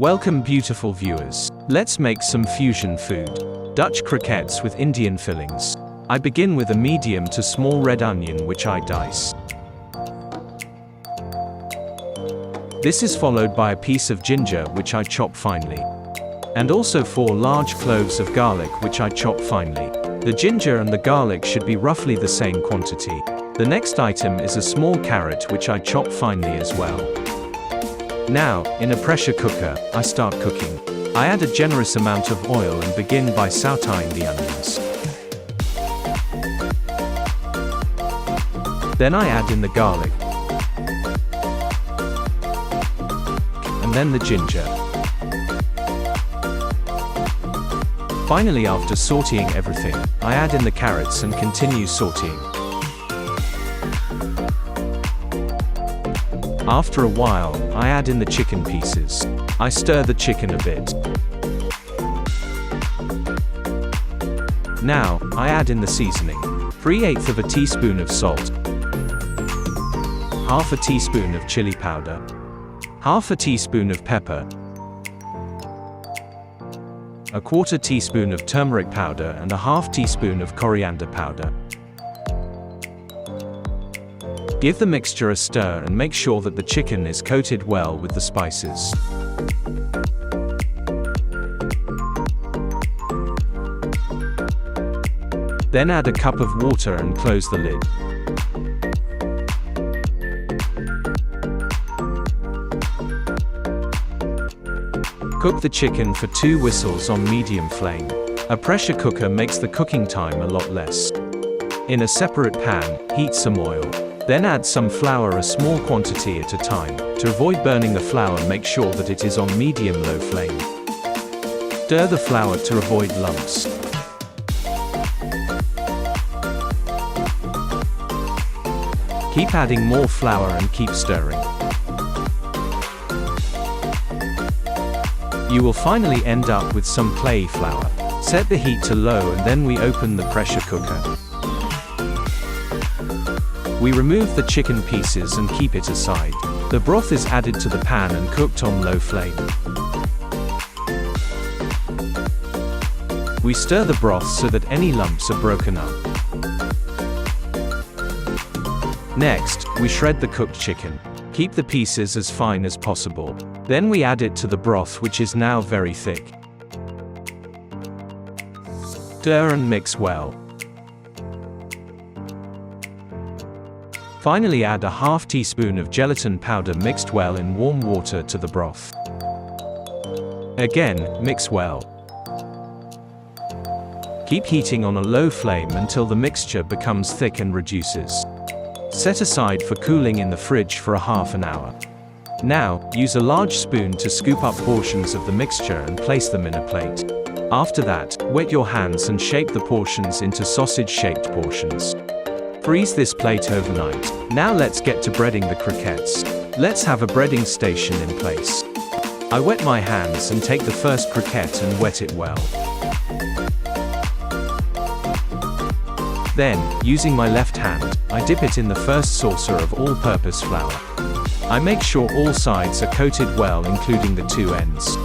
Welcome beautiful viewers. Let's make some fusion food. Dutch croquettes with Indian fillings. I begin with a medium to small red onion which I dice. This is followed by a piece of ginger which I chop finely. And also 4 large cloves of garlic which I chop finely. The ginger and the garlic should be roughly the same quantity. The next item is a small carrot which I chop finely as well. Now, in a pressure cooker, I start cooking. I add a generous amount of oil and begin by sautéing the onions. Then I add in the garlic. And then the ginger. Finally, after sautéing everything, I add in the carrots and continue sautéing. After a while, I add in the chicken pieces. I stir the chicken a bit. Now, I add in the seasoning. 3/8 of a teaspoon of salt. Half a teaspoon of chili powder. Half a teaspoon of pepper. A 1/4 teaspoon of turmeric powder and a 1/2 teaspoon of coriander powder. Give the mixture a stir and make sure that the chicken is coated well with the spices. Then add a cup of water and close the lid. Cook the chicken for 2 whistles on medium flame. A pressure cooker makes the cooking time a lot less. In a separate pan, heat some oil. Then add some flour, a small quantity at a time. To avoid burning the flour, make sure that it is on medium-low flame. Stir the flour to avoid lumps. Keep adding more flour and keep stirring. You will finally end up with some clay flour. Set the heat to low and then we open the pressure cooker. We remove the chicken pieces and keep it aside. The broth is added to the pan and cooked on low flame. We stir the broth so that any lumps are broken up. Next, we shred the cooked chicken. Keep the pieces as fine as possible. Then we add it to the broth, which is now very thick. Stir and mix well. Finally, add a 1/2 teaspoon of gelatin powder mixed well in warm water to the broth. Again, mix well. Keep heating on a low flame until the mixture becomes thick and reduces. Set aside for cooling in the fridge for a half an hour. Now, use a large spoon to scoop up portions of the mixture and place them in a plate. After that, wet your hands and shape the portions into sausage-shaped portions. Freeze this plate overnight. Now let's get to breading the croquettes. Let's have a breading station in place. I wet my hands and take the first croquette and wet it well. Then, using my left hand, I dip it in the first saucer of all-purpose flour. I make sure all sides are coated well, including the 2 ends.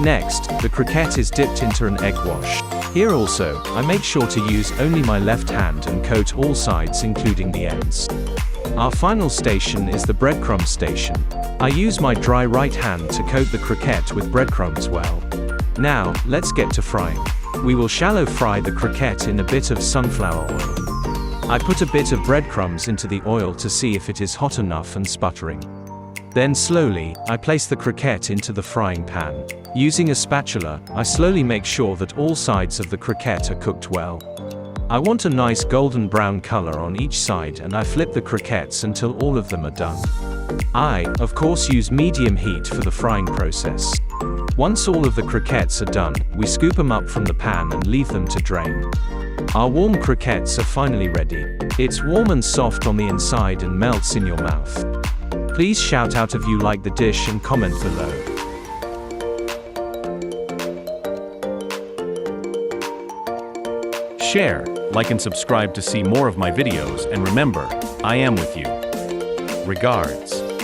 Next, the croquette is dipped into an egg wash. Here also, I make sure to use only my left hand and coat all sides, including the ends. Our final station is the breadcrumb station. I use my dry right hand to coat the croquette with breadcrumbs well. Now, let's get to frying. We will shallow fry the croquette in a bit of sunflower oil. I put a bit of breadcrumbs into the oil to see if it is hot enough and sputtering. Then slowly, I place the croquette into the frying pan. Using a spatula, I slowly make sure that all sides of the croquette are cooked well. I want a nice golden brown color on each side and I flip the croquettes until all of them are done. I, of course, use medium heat for the frying process. Once all of the croquettes are done, we scoop them up from the pan and leave them to drain. Our warm croquettes are finally ready. It's warm and soft on the inside and melts in your mouth. Please shout out if you like the dish and comment below. Share, like and subscribe to see more of my videos, and remember, I am with you. Regards.